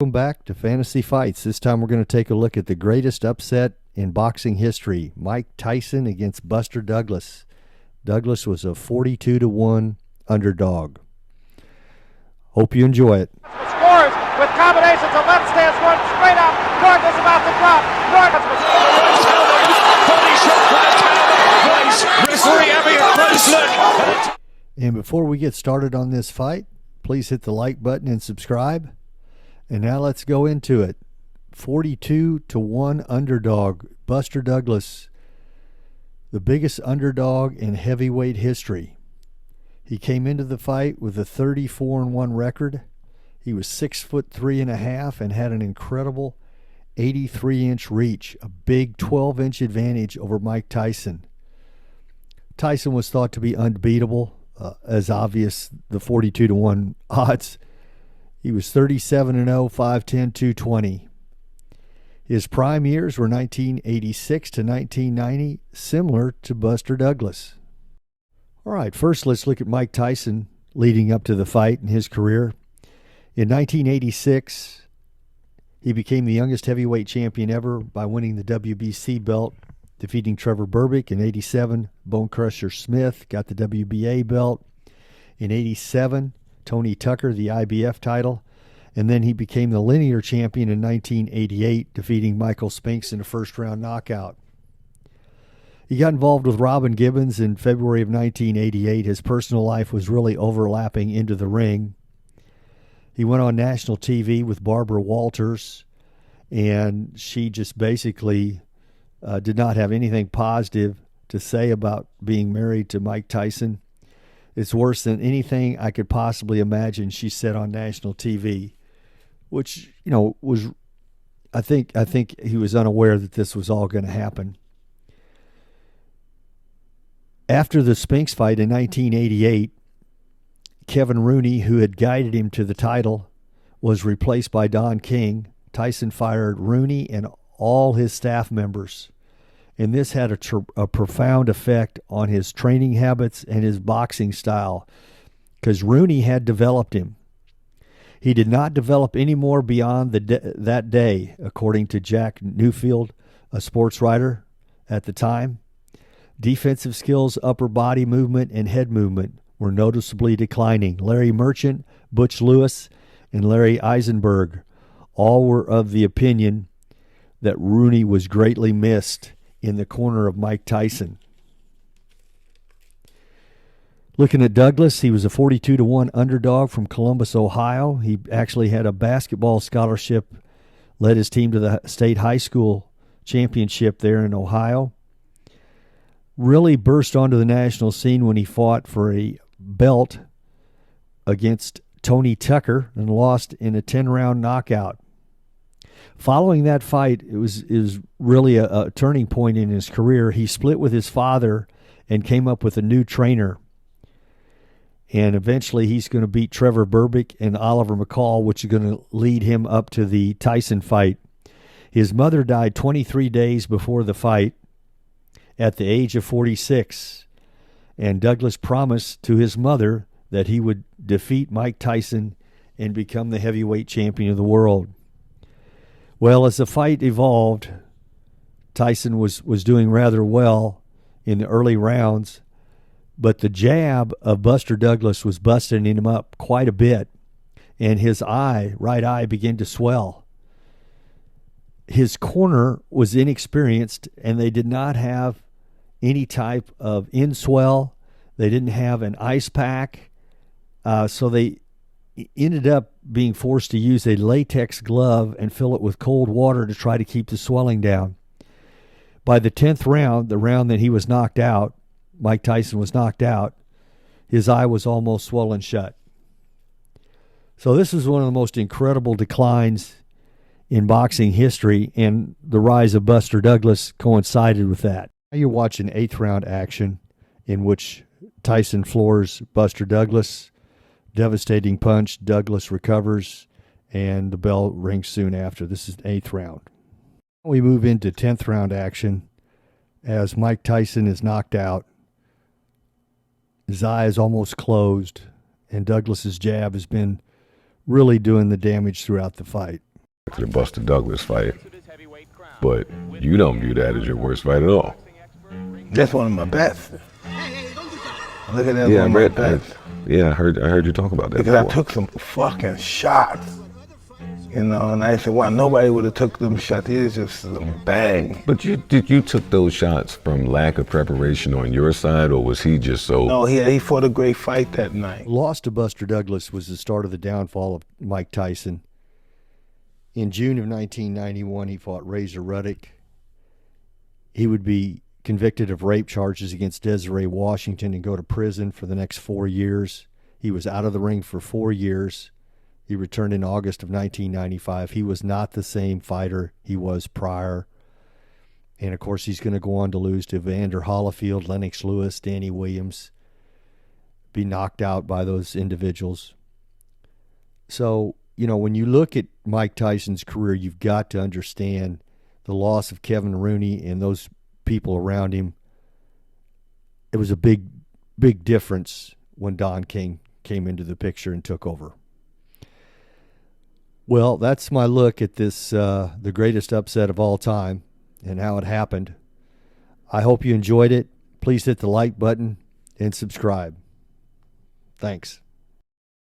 Welcome back to Fantasy Fights. This time we're going to take a look at the greatest upset in boxing history. Mike Tyson against Buster Douglas. Douglas was a 42-1 underdog. Hope you enjoy it. Scores with combinations of left stance going straight up. North is about to drop. North is And before we get started on this fight, please hit the like button and subscribe. And now let's go into it. 42-1 underdog. Buster Douglas, the biggest underdog in heavyweight history. He came into the fight with a 34-1 record. He was 6'3.5" and had an incredible 83-inch reach, a big 12-inch advantage over Mike Tyson. Tyson was thought to be unbeatable, as obvious the 42-1 odds. He was 37-0, 5'10", 220. His prime years were 1986 to 1990, similar to Buster Douglas. All right, first let's look at Mike Tyson leading up to the fight in his career. In 1986, he became the youngest heavyweight champion ever by winning the WBC belt, defeating Trevor Berbick. In 87, Bone Crusher Smith got the WBA belt. In 87, Tony Tucker, the IBF title. And then he became the linear champion in 1988, defeating Michael Spinks in a first-round knockout. He got involved with Robin Gibbons in February of 1988. His personal life was really overlapping into the ring. He went on national TV with Barbara Walters, and she just basically did not have anything positive to say about being married to Mike Tyson. It's worse than anything I could possibly imagine she said on national TV, which, was, I think he was unaware that this was all going to happen. After the Spinks fight in 1988, Kevin Rooney, who had guided him to the title, was replaced by Don King. Tyson fired Rooney and all his staff members. And this had a profound effect on his training habits and his boxing style, because Rooney had developed him. He did not develop any more beyond that day, according to Jack Newfield, a sports writer at the time. Defensive skills, upper body movement, and head movement were noticeably declining. Larry Merchant, Butch Lewis, and Larry Eisenberg all were of the opinion that Rooney was greatly missed in the corner of Mike Tyson. Looking at Douglas, he was a 42-1 underdog from Columbus, Ohio. He actually had a basketball scholarship, led his team to the state high school championship there in Ohio. Really burst onto the national scene when he fought for a belt against Tony Tucker and lost in a 10-round knockout. Following that fight, it was really a turning point in his career. He split with his father and came up with a new trainer. And eventually he's going to beat Trevor Berbick and Oliver McCall, which is going to lead him up to the Tyson fight. His mother died 23 days before the fight at the age of 46. And Douglas promised to his mother that he would defeat Mike Tyson and become the heavyweight champion of the world. Well, as the fight evolved, Tyson was doing rather well in the early rounds, but the jab of Buster Douglas was busting him up quite a bit, and his right eye, began to swell. His corner was inexperienced, and they did not have any type of in-swell. They didn't have an ice pack, so they ended up being forced to use a latex glove and fill it with cold water to try to keep the swelling down. By the 10th round, the round that he was knocked out, Mike Tyson was knocked out, his eye was almost swollen shut. So this is one of the most incredible declines in boxing history, and the rise of Buster Douglas coincided with that. Now you're watching 8th round action in which Tyson floors Buster Douglas. Devastating punch. Douglas recovers, and the bell rings soon after. This is the 8th round. We move into 10th round action as Mike Tyson is knocked out. His eye is almost closed, and Douglas's jab has been really doing the damage throughout the fight. to the Buster Douglas fight, but you don't view that as your worst fight at all. That's one of my best. Look at that, Yeah, one of my best. I heard you talk about that Because before. I took some fucking shots, you know, and I said, wow, nobody would have took them shots. It was just some bang. But you took those shots from lack of preparation on your side, or was he just so? No, he fought a great fight that night. Loss to Buster Douglas was the start of the downfall of Mike Tyson. In June of 1991, he fought Razor Ruddock. He would be convicted of rape charges against Desiree Washington and go to prison for the next 4 years. He was out of the ring for 4 years. He returned in August of 1995. He was not the same fighter he was prior. And, of course, he's going to go on to lose to Evander Holyfield, Lennox Lewis, Danny Williams, be knocked out by those individuals. So, you know, when you look at Mike Tyson's career, you've got to understand the loss of Kevin Rooney and those people around him. It was a big, big difference when Don King came into the picture and took over. Well, that's my look at this, the greatest upset of all time and how it happened. I hope you enjoyed it. Please hit the like button and subscribe. Thanks.